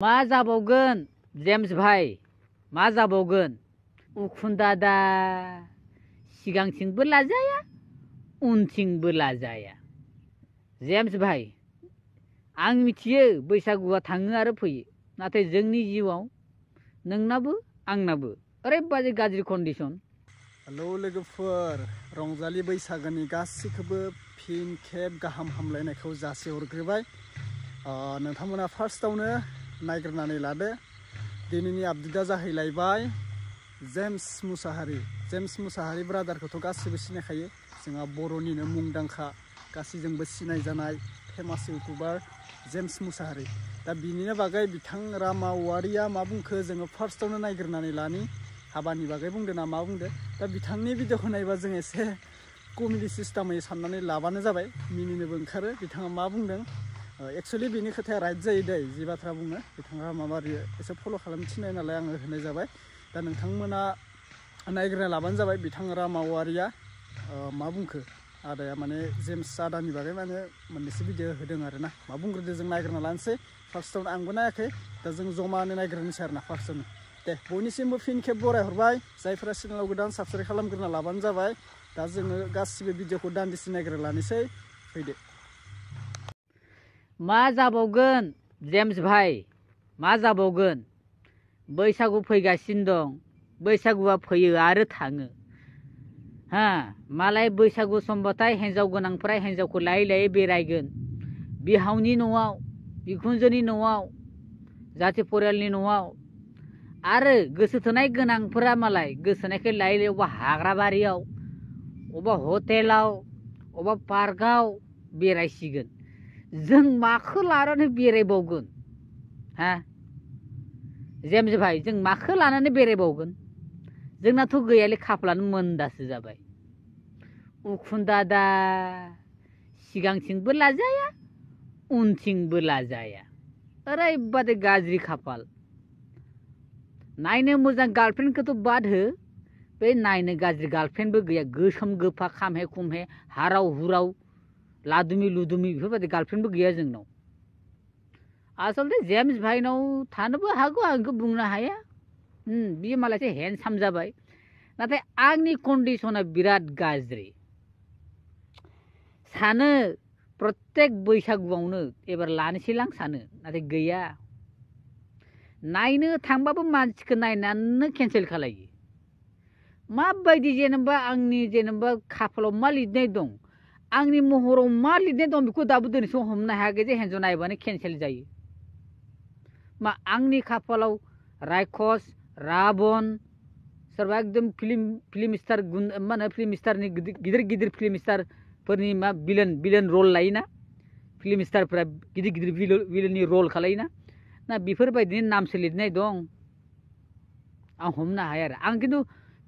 मा जाबावगोन जेम्स भाई मा जाबावगोन उखुन्दादा सिगांथिंबो लाजाया उनथिंबो लाजाया जेम्स भाई आं मिथियो बैसागुआ थाङो आरो फैयो नाथाय जोंनि जिउआव नोंनाबो आंनाबो ओरैबादि गाज्रि कन्डिशन। हेलौ लोगोफोर रंजालि बैसागोनि गासिखौबो फिन खेब गाहाम हामलायनायखौ जासिहरग्रोबाय। नोंथांमोना फार्स्टआवनो नायग्रोनानै लादो। दिनैनि आपडेटआ जाहैलायबाय जेम्स मुसाहारि ब्रादारखौथ' गासिबो सिनायखायो। जोंहा बर'निनो मुंदांखा गासैजोंबो सिनायजानाय फेमास इउटुबार जेम्स मुसाहारि। दा बिनिनो बागै बिथां रामा औवारिया मा बुंखो जोङो फार्स्टआवनो नायग्रोनानै लानि। हाबानि बागै बुंदो ना मा बुंदो। दा बिथांनि भिडिअखौ नायबा जों एसे कमेडि सिस्टेमै साननानै लाबानो जाबाय, मिनिनोबो ओंखारो। बिथाङा मा बुंदों एक्सुवेलि बिनि खोथाया राइट जायो दै, जि बाथ्रा बुङो बिथाङा माबारि एसे फल' खालामनो थिननाय नालाय आङो होनाय जाबाय। दा नोंथांमोना नायग्रोना लाबानो जाबाय बिथां रामा औवारिया मा बुंखो। आदाया माने जेम्स आदानि बागै माने मोननैसो भिडिअ होदों आरो ना। मा बुंग्रोदो जों नायग्रोना लानोसै। फार्स्टआवनो आंबो नायाखै, दा जों जमानो नायग्रोनोसै आरो ना फार्स्टआवनो। दे बयनिसिमबो फिन खेब बरायहरबाय। जायफोरा चेनेलाव गोदान साबस्क्राइब खालामग्रोना लाबानो जाबाय। दा जोङो गासिबो भिडिअखौ दान्दिसे नायग्रोना लानोसै, फैदो। मा जाबावगोन जेम्स भाई मा जाबावगोन बैसागु फैगासिनो दं, बैसागुआ फैयो आरो थाङो। मालाय बैसागु समबाथाय हिन्जाव गोनांफ्रा हिन्जावखौ लायै लायै बेरायगोन बिहावनि न'आव, बिखुनजोनि न'आव, जाथि परियालनि न'आव। आरो गोसो थोनाय गोनांफोरा मालाय गोसोनायखौ लायै लायै अबा हाग्रा बारियाव, अबा हटेलाव, अबा पार्कआव बेरायसिगोन। जों माखौ लानानै बेरायबावगोन जेम्स भाई, जों माखौ लानानै बेरायबावगोन? जोंनाथ' गैयालै, खाफालानो मोन्दासो जाबाय। उखुन्दादा सिगांथिंबो लाजाया उनथिंबो लाजाया, ओरैबादि गाज्रि खाफाल। नायनो मोजां गार्लफ्रेन्डखौथ' बाद हो, बे नायनो गाज्रि गार्लफ्रेन्डबो गैया। गोसोम गोफा खामहे खुमहे हाराव हुराव लादुमि लुदुमि बेफोरबायदि गार्लफ्रेन्डबो गैया जोंनाव। आसलथे जेम्स भाइनाव थानोबो हागौ, आं बेखौ बुंनो हाया। बियो मालायसो हेन्डसाम जाबाय, नाथाय आंनि कन्डिसना बिराद गाज्रि। सानो प्रत्येक बैसागुआवनो एबार लानोसैलां सानो, नाथाय गैया। नायनो थांबाबो मानसिखौ नायनानैनो केन्सेल खालायो। माबायदि जेनेबा आंनि जेनेबा खाफालाव मा लिरनाय दं, आंनि महराव मा लिरनाय दं बेखौ दाबो दिनैसिम हमनो हायाखै जे हिन्जाव नायबानो केन्सेल जायो। मा आंनि खाफालाव रायखस, राबन, सोरबा एकदम फिल्म स्टार मा होनो फिल्म स्टारनि गिदिर गिदिर फिल्म स्टारफोरनि मा बिलेन रल लायोना, फिल्म स्टारफोरा गिदिर गिदिर बिलेननि रल खालायोना, ना बेफोरबायदिनो नामसो लिरनाय दं। आं हमनो हाया आरो। आं खिन्थु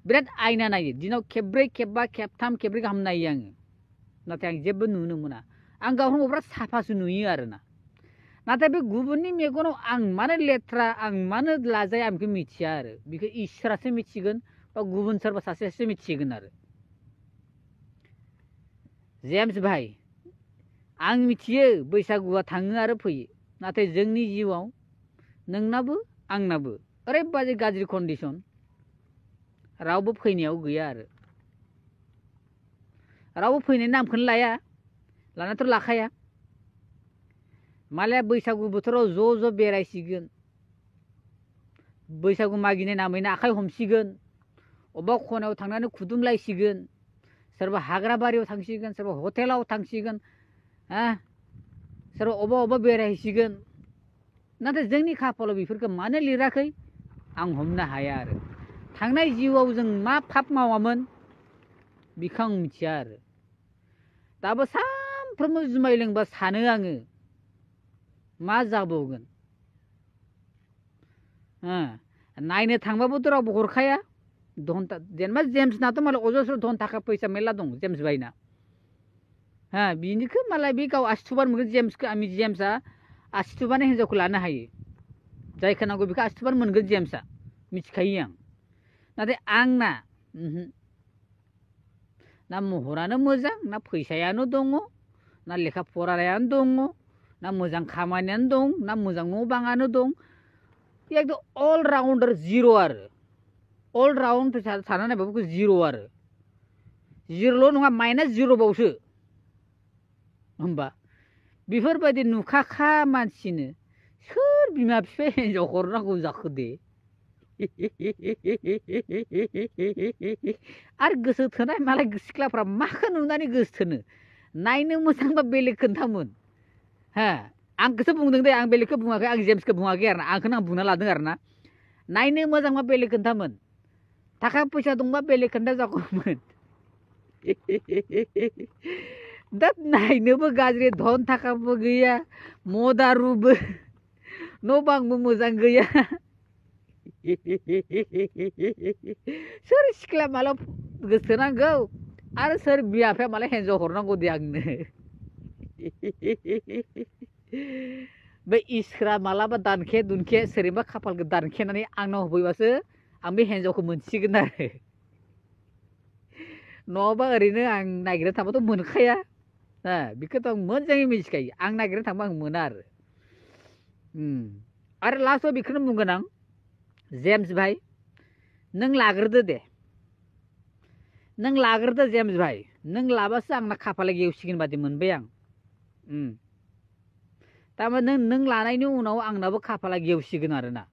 बिराद आयना नायो, दिनाव खेब्रै खेबबा खेबथाम खेब्रै गाहाम नायो आङो, नाथाय आं जेबो नुनो मोना। आं गावखौनो बिराद साफासो नुयो आरोना। नाथाय बे गुबुननि मेगनाव आं मानो लेथ्रा, आं मानो लाजाया, आं बेखौ मिथिया आरो। बेखौ इसोरासो मिथिगोन बा गुबुन सोरबा सासेयासो मिथिगोन आरो। जेम्स भाई आं मिथियो बैसागुआ थाङो आरो फैयो, नाथाय जोंनि जिउआव नोंनाबो आंनाबो ओरैबादि गाज्रि कन्डिसन, रावबो फैनायाव गैया आरो। रावबो फैनायनि नामखौनो लाया, लानायाथ' लाखाया। मालाया बैसागु बोथोराव ज' ज' बेरायसिगोन, बैसागु मागिनाय नामैनो आखाइ हमसिगोन, अबेबा खनायाव थांनानै खुदुमलायसिगोन, सोरबा हाग्रा बारियाव थांसिगोन, सोरबा हटेलाव थांसिगोन, सोरबा अबेबा बेरायहैसिगोन। नाथाय जोंनि खाफालाव बेफोरखौ मानो लिराखै आं हमनो हाया आरो। थांनाय जिउआव जों मा पाप मावामोन बेखौ आं मिथिया आरो। दाबो सानफ्रोमबो जुमाय लोंबा सानो आङो मा जाबावगोन। नायनो थांबाबोथ' रावबो हरखाया, जेनेबा जेम्सनाथ' मालाय अजस्र धन थाखा फैसा मेरला दं जेम्स भाइना। बिनिखौ मालाय बे गाव आसिथुबार मोनगोन। जेम्सआ आसिथुबानो हिन्जावखौ लानो हायो, जायखौ नांगौ बेखौ आसिथुबार मोनगोन जेम्सआ, मिथिखायो आं। नाथाय आंना ना महरानो मोजां, ना फैसायानो दङ, ना लेखा फरायानो दङ, ना मोजां खामानियानो दं, ना मोजां न' बाङानो दं, एकदम अल राउन्डार जिर' आरो अल राउन्ड सानना नायबाबो जिर' आरो जिर'ल' नङा माइनास जिर'बावसो होमबा बेफोरबायदि नुखाखा मानसिनो सोर बिमा बिफाया हिनजाव हरनांगौ जाखो दे आरो गोसो थोनाय मालाय सिख्लाफ्रा माखौ नुनानै गोसो थोनो नायनो मोजांबा बेलेग खोन्थामोन हा आंखौसो बुंदों दे आं बेलेगखौ बुङाखै आं जेम्सखौ बुङाखै आरोना आंखौनो आं बुंना लादों आरोना नायनो मोजांबा बेलेग खोन्थामोन थाखा फैसा दंबा बेलेग खोन्था जागौमोन दा नायनोबो गाज्रि धन थाखाबो गैया मदारुबो न' बांबो मोजां गैया सोर सिख्ला माला गोसोनांगौ आरो सोर बिमा बिफाया मालाय हिनजाव हरनांगौ दे आंनो बे इसोरा मालाबा दानखे दुनखे सोरनिबा खाफालखौ दानखेनानै आंनाव होफैबासो आं बे हिनजावखौ मोनसिगोन आरो नङाबा ओरैनो आं नागिरनो थांबाथ' मोनखाया बेखौथ' आं मोजाङै मिथिखायो आं नागिरनो थांबा आं मोना आरो लास्टआव बेखौनो बुंगोन आं जेम्स भाई नों लाग्रोदो दे नों लाग्रोदो जेम्स भाई नों लाबासो आंना खाफाला गेवसिगोन बादि मोनबाय आं थारमाने नों लानायनि उनाव आंनाबो खाफाला गेवसिगोन आरोना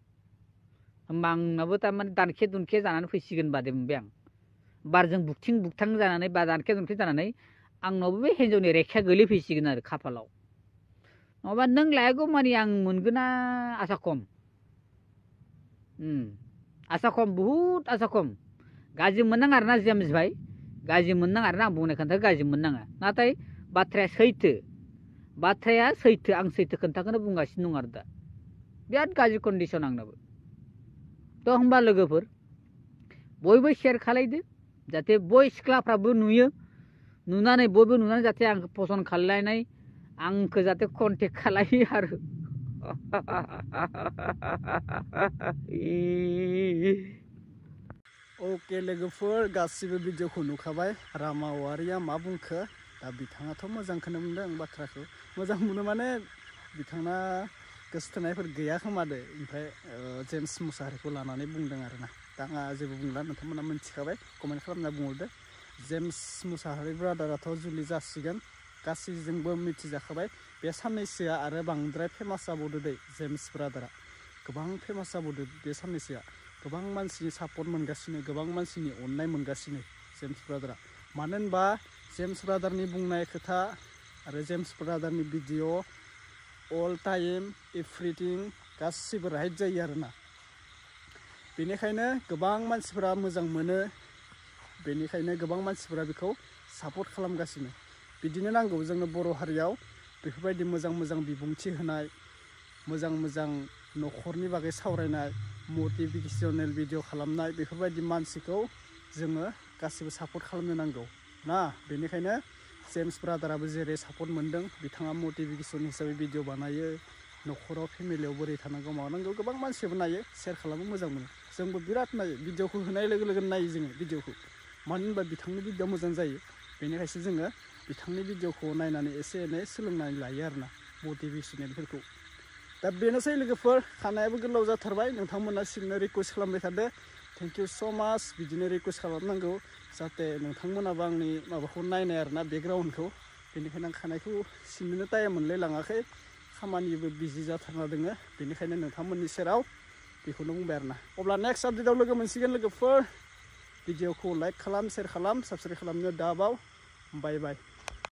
होमबा आंनाबो थारमाने दानखे दुनखे जानानै फैसिगोन बादि मोनबाय आं बारजों बुगथिं बुगथां जानानै बा दानखे दुनखे जानानै आंनावबो बे हिन्जावनि रेखाया गोलैफैसिगोन आरो खाफालाव नङाबा नों लायागौ मानि आं मोनगोना आसा खम आसा खम बुहुत आसा खम गाज्रि मोननाङा आरोना जेम्स भाई गाज्रि मोननाङा आरोना आं बुंनाय खोन्थाखौ गाज्रि मोननाङा नाथाय बाथ्राया सैथो आं सैथो खोन्थाखौनो बुंगासिनो दं आरो दा बिराद गाज्रि कन्डिसन आंनाबो थ' होमबा लोगोफोर बयबो शेयार खालायदो जाहाथे बय सिख्लाफ्राबो नुनानै बयबो नुनानै जाहाथे आंखौ पसन्द खालायनाय आंखौ जाहाथे कन्टेक्ट खालायो आरो अके लोगोफोर गासिबो भिडिअखौ नुखाबाय रामा औवारिया मा बुंखो दा बिथाङाथ' मोजांखौनो मोनदों बाथ्राखौ मोजां मोनो माने बिथाङा गोसो थोनायफोर गैया खोमादो ओमफ्राय जेम्स मुसाहारिखौ लानानै बुंदों आरोना दा आंहा जेबो बुंला नोंथांमोना मिथिखाबाय कमेन्ट खालामना बुंहरदो जेम्स मुसाहारि ब्रादाराथ' जुलि जासिगोन गासैजोंबो मिथिजाखाबाय बे साननैसोआ आरो बांद्राय फेमास जाबावदो दै जेम्स ब्रादारा गोबां फेमास जाबावदो बे साननैसोआ गोबां मानसिनि सापर्ट मोनगासिनो गोबां मानसिनि अननाय मोनगासिनो जेम्स ब्रादारा मानो होनबा जेम्स ब्रादारनि बुंनाय खोथा आरो जेम्स ब्रादारनि भिडिअ अल टाइम एभ्रिथिं गासिबो राइट जायो आरोना बेनिखायनो गोबां मानसिफोरा मोजां मोनो बेनिखायनो गोबां मानसिफोरा बेखौ सापर्ट खालामगासिनो बिदिनो नांगौ जोंनो बर' हारियाव बेफोरबायदि मोजां बिबुंथि होनाय मोजां न'खरनि बागै सावरायनाय मटिभेशनेल भिडिअ खालामनाय बेफोरबायदि मानसिखौ जोङो गासिबो सापर्ट खालामनो नांगौ ना बेनिखायनो जेम्स ब्रादाराबो जेरै सापर्ट मोनदों बिथाङा मटिभेशन हिसाबै भिडिअ बानायो न'खराव फेमिलियाव बोरै थानांगौ मानांगौ गोबां मानसियाबो नायो शेयार खालामो मोजां मोनो जोंबो बिराद नायो भिडिअखौ होनाय लोगो लोगोनो नायो जोङो भिडिअखौ मानो होनबा बिथांनि भिडिअ मोजां जायो बेनिखायसो जोङो बिथांनि भिडिअखौ नायनानै एसे एनै सोलोंनानै लायो आरोना मटिभेशनेलफोरखौ दा बेनोसै लोगोफोर खानायाबो गोलाव जाथारबाय नोंथांमोना सिमनो रिक्वेस्ट खालामबाय थादो थेंक इउ स' माच बिदिनो रिक्वेस्ट खालामनांगौ जाहाथे नोंथांमोनाबो आंनि माबाखौ नायनाय आरोना बेकग्राउन्डखौ बेनिखायनो आं खानायखौ सिननो टाइम मोनलाय लाङाखै खामानिबो बिजि जाथारना दोङो बेनिखायनो नोंथांमोननि सेराव बेखौनो बुंबाय आरोना अब्ला नेक्स्ट आपडेटआव लोगो मोनसिगोन लोगोफोर भिडिअखौ लाइक खालाम शेयार खालाम साबस्क्राइब खालामनो दाबाव बाय बाय